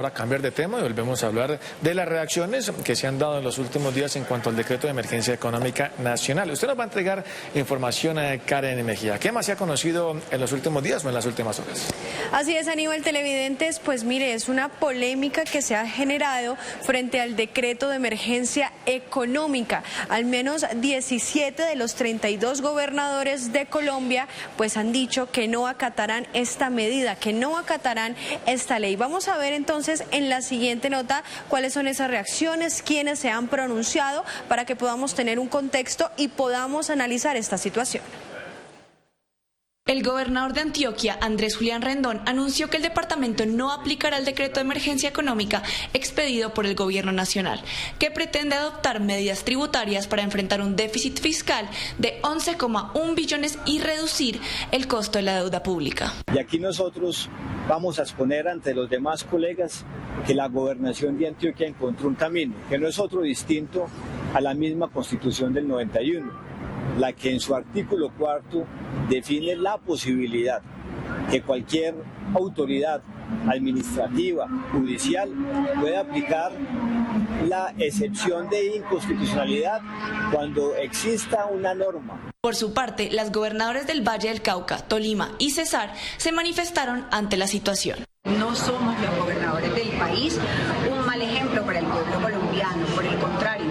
Para cambiar de tema y volvemos a hablar de las reacciones que se han dado en los últimos días en cuanto al decreto de emergencia económica nacional. Usted nos va a entregar información a Karen Mejía. ¿Qué más se ha conocido en los últimos días o en las últimas horas? Así es, Aníbal, televidentes, pues mire, es una polémica que se ha generado frente al decreto de emergencia económica. Al menos 17 de los 32 gobernadores de Colombia pues han dicho que no acatarán esta medida, que no acatarán esta ley. Vamos a ver entonces en la siguiente nota cuáles son esas reacciones, quiénes se han pronunciado, para que podamos tener un contexto y podamos analizar esta situación. El gobernador de Antioquia, Andrés Julián Rendón, anunció que el departamento no aplicará el decreto de emergencia económica expedido por el gobierno nacional, que pretende adoptar medidas tributarias para enfrentar un déficit fiscal de 11,1 billones y reducir el costo de la deuda pública. Y aquí nosotros vamos a exponer ante los demás colegas que la gobernación de Antioquia encontró un camino, que no es otro distinto a la misma Constitución del 91. La que en su artículo 4 define la posibilidad que cualquier autoridad administrativa, judicial, pueda aplicar la excepción de inconstitucionalidad cuando exista una norma. Por su parte, las gobernadoras del Valle del Cauca, Tolima y Cesar se manifestaron ante la situación. No somos los gobernadores del país un mal ejemplo para el pueblo colombiano, por el contrario,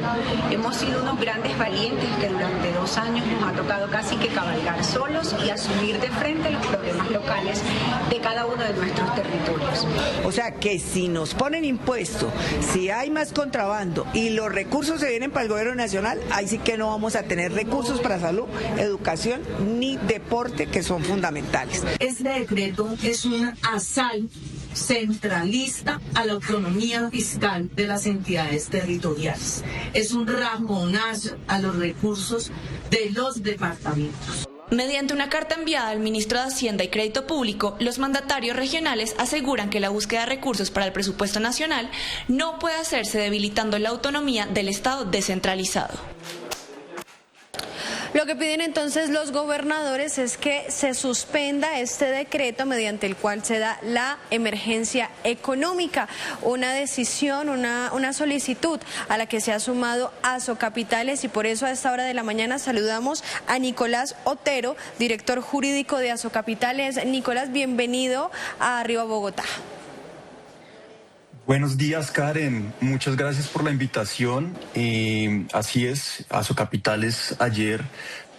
hemos sido unos grandes valientes que durante 2 años nos ha tocado casi que cabalgar solos y asumir de frente los problemas locales de cada uno de nuestros territorios. O sea que si nos ponen impuesto, si hay más contrabando y los recursos se vienen para el gobierno nacional, ahí sí que no vamos a tener recursos para salud, educación ni deporte, que son fundamentales. Este decreto es un asalto centralista a la autonomía fiscal de las entidades territoriales. Es un ramonazo a los recursos de los departamentos. Mediante una carta enviada al ministro de Hacienda y Crédito Público, los mandatarios regionales aseguran que la búsqueda de recursos para el presupuesto nacional no puede hacerse debilitando la autonomía del Estado descentralizado. Lo que piden entonces los gobernadores es que se suspenda este decreto mediante el cual se da la emergencia económica, una decisión, una solicitud a la que se ha sumado Asocapitales, y por eso a esta hora de la mañana saludamos a Nicolás Otero, director jurídico de Asocapitales. Nicolás, bienvenido a Arriba Bogotá. Buenos días, Karen. Muchas gracias por la invitación. Así es, Asocapitales ayer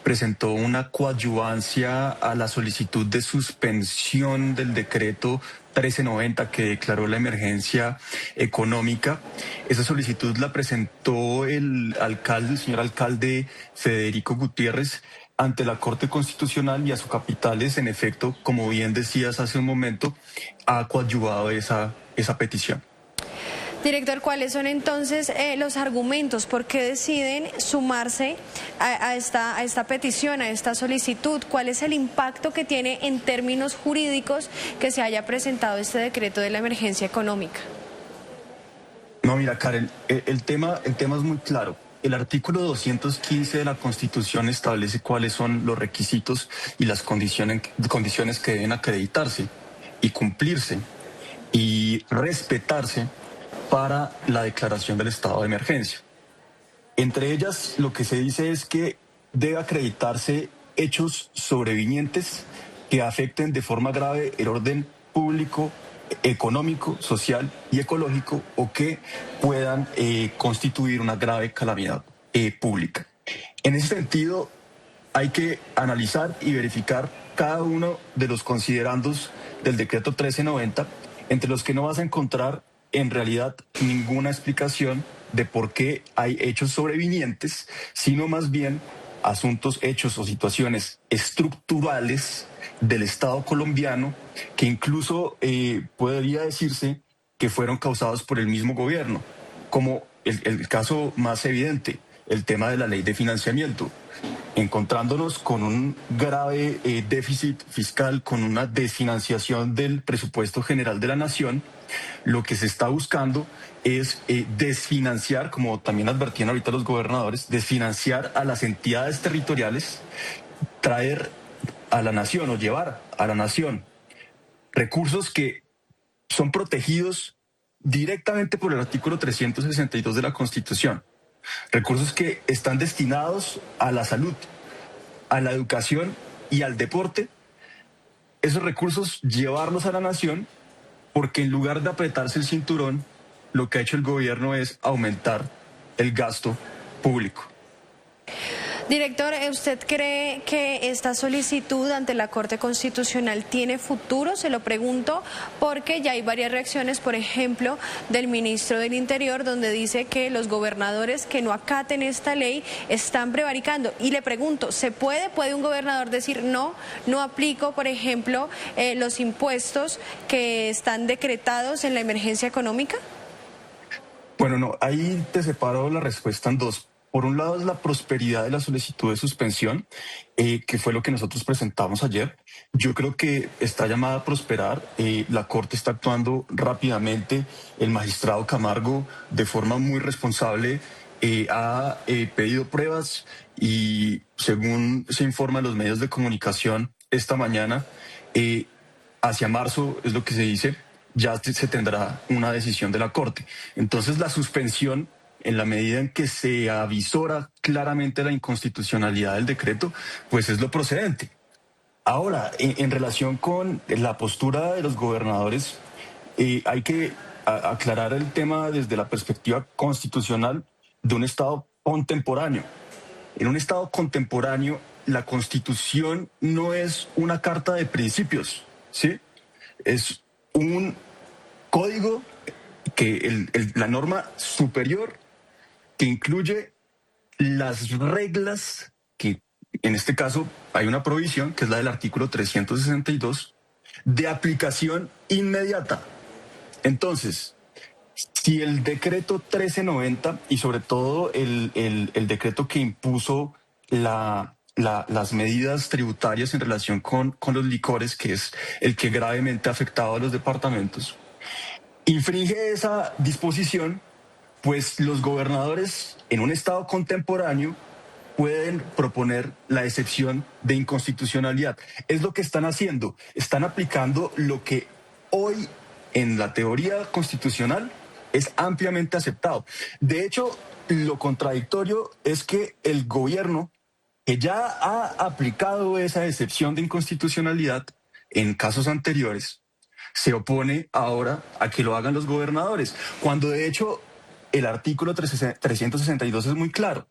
presentó una coadyuvancia a la solicitud de suspensión del decreto 1390 que declaró la emergencia económica. Esa solicitud la presentó el señor alcalde Federico Gutiérrez, ante la Corte Constitucional, y Asocapitales, en efecto, como bien decías hace un momento, ha coadyuvado esa petición. Director, ¿cuáles son entonces los argumentos? ¿Por qué deciden sumarse a esta petición, a esta solicitud? ¿Cuál es el impacto que tiene en términos jurídicos que se haya presentado este decreto de la emergencia económica? No, mira, Karen, el tema es muy claro. El artículo 215 de la Constitución establece cuáles son los requisitos y las condiciones que deben acreditarse y cumplirse y respetarse para la declaración del estado de emergencia. Entre ellas, lo que se dice es que debe acreditarse hechos sobrevinientes que afecten de forma grave el orden público, económico, social y ecológico, o que puedan constituir una grave calamidad pública. En ese sentido, hay que analizar y verificar cada uno de los considerandos del decreto 1390, entre los que no vas a encontrar en realidad ninguna explicación de por qué hay hechos sobrevinientes, sino más bien asuntos, hechos o situaciones estructurales del Estado colombiano que incluso podría decirse que fueron causados por el mismo gobierno, como el caso más evidente, el tema de la ley de financiamiento, encontrándonos con un grave déficit fiscal, con una desfinanciación del presupuesto general de la nación. Lo que se está buscando es desfinanciar, como también advertían ahorita los gobernadores, desfinanciar a las entidades territoriales, traer a la nación o llevar a la nación recursos que son protegidos directamente por el artículo 362 de la Constitución. Recursos que están destinados a la salud, a la educación y al deporte. Esos recursos llevarlos a la nación, porque en lugar de apretarse el cinturón, lo que ha hecho el gobierno es aumentar el gasto público. Director, ¿usted cree que esta solicitud ante la Corte Constitucional tiene futuro? Se lo pregunto porque ya hay varias reacciones, por ejemplo, del ministro del Interior, donde dice que los gobernadores que no acaten esta ley están prevaricando. Y le pregunto, ¿puede un gobernador decir no aplico, por ejemplo, los impuestos que están decretados en la emergencia económica? Bueno, no, ahí te separo la respuesta en dos. Por un lado es la prosperidad de la solicitud de suspensión, que fue lo que nosotros presentamos ayer. Yo creo que está llamada a prosperar. La Corte está actuando rápidamente. El magistrado Camargo, de forma muy responsable, ha pedido pruebas y, según se informa en los medios de comunicación esta mañana, hacia marzo, es lo que se dice, ya se tendrá una decisión de la Corte. Entonces, la suspensión, en la medida en que se avisora claramente la inconstitucionalidad del decreto, pues es lo procedente. Ahora, en relación con la postura de los gobernadores, hay que aclarar el tema desde la perspectiva constitucional de un Estado contemporáneo. En un Estado contemporáneo, la Constitución no es una carta de principios, ¿sí? Es un código que la norma superior que incluye las reglas que, en este caso, hay una provisión, que es la del artículo 362, de aplicación inmediata. Entonces, si el decreto 1390 y sobre todo el decreto que impuso las medidas tributarias en relación con los licores, que es el que gravemente ha afectado a los departamentos, infringe esa disposición, pues los gobernadores en un Estado contemporáneo pueden proponer la excepción de inconstitucionalidad. Es lo que están haciendo. Están aplicando lo que hoy en la teoría constitucional es ampliamente aceptado. De hecho, lo contradictorio es que el gobierno, que ya ha aplicado esa excepción de inconstitucionalidad en casos anteriores, se opone ahora a que lo hagan los gobernadores, cuando de hecho el artículo 362 es muy claro.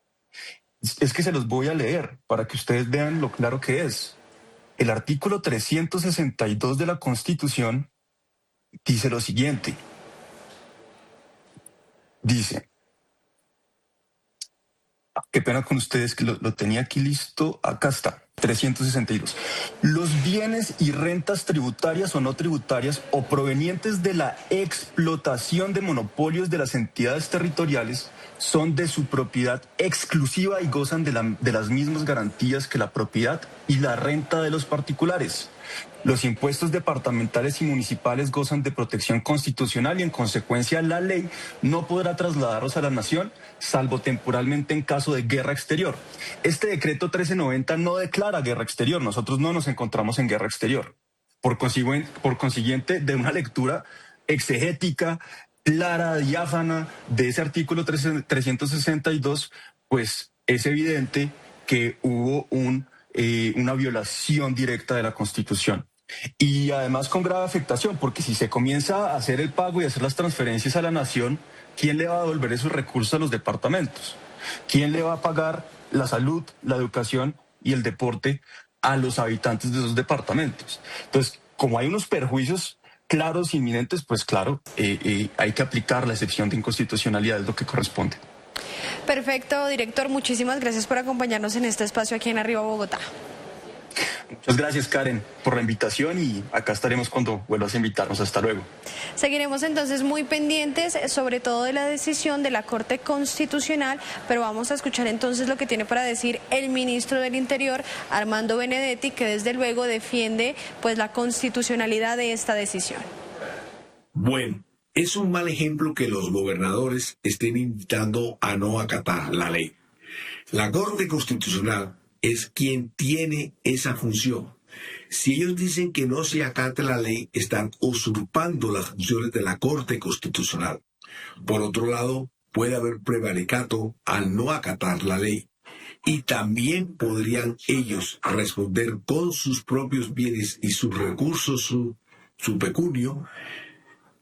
Es que se los voy a leer para que ustedes vean lo claro que es. El artículo 362 de la Constitución dice lo siguiente. Dice, qué pena con ustedes que lo tenía aquí listo, acá está. 362. Los bienes y rentas tributarias o no tributarias o provenientes de la explotación de monopolios de las entidades territoriales son de su propiedad exclusiva y gozan de las mismas garantías que la propiedad y la renta de los particulares. Los impuestos departamentales y municipales gozan de protección constitucional y, en consecuencia, la ley no podrá trasladarlos a la nación, salvo temporalmente en caso de guerra exterior. Este decreto 1390 no declara guerra exterior. Nosotros no nos encontramos en guerra exterior. Por consiguiente, de una lectura exegética, clara, diáfana de ese artículo 362, pues es evidente que hubo una violación directa de la Constitución. Y además con grave afectación, porque si se comienza a hacer el pago y a hacer las transferencias a la nación, ¿quién le va a devolver esos recursos a los departamentos? ¿Quién le va a pagar la salud, la educación y el deporte a los habitantes de esos departamentos? Entonces, como hay unos perjuicios claros, inminentes, pues claro, hay que aplicar la excepción de inconstitucionalidad, es lo que corresponde. Perfecto, director, muchísimas gracias por acompañarnos en este espacio aquí en Arriba Bogotá. Muchas gracias, Karen, por la invitación y acá estaremos cuando vuelvas a invitarnos. Hasta luego. Seguiremos entonces muy pendientes, sobre todo de la decisión de la Corte Constitucional, pero vamos a escuchar entonces lo que tiene para decir el ministro del Interior, Armando Benedetti, que desde luego defiende pues la constitucionalidad de esta decisión. Bueno, es un mal ejemplo que los gobernadores estén invitando a no acatar la ley. La Corte Constitucional es quien tiene esa función. Si ellos dicen que no se acate la ley, están usurpando las funciones de la Corte Constitucional. Por otro lado, puede haber prevaricato al no acatar la ley. Y también podrían ellos responder con sus propios bienes y sus recursos, su pecunio,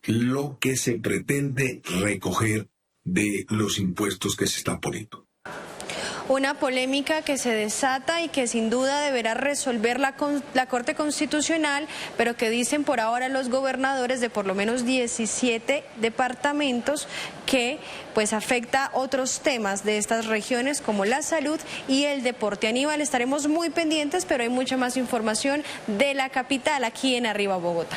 lo que se pretende recoger de los impuestos que se están poniendo. Una polémica que se desata y que sin duda deberá resolver la Corte Constitucional, pero que dicen por ahora los gobernadores de por lo menos 17 departamentos que pues afecta otros temas de estas regiones como la salud y el deporte. Aníbal, estaremos muy pendientes, pero hay mucha más información de la capital aquí en Arriba Bogotá.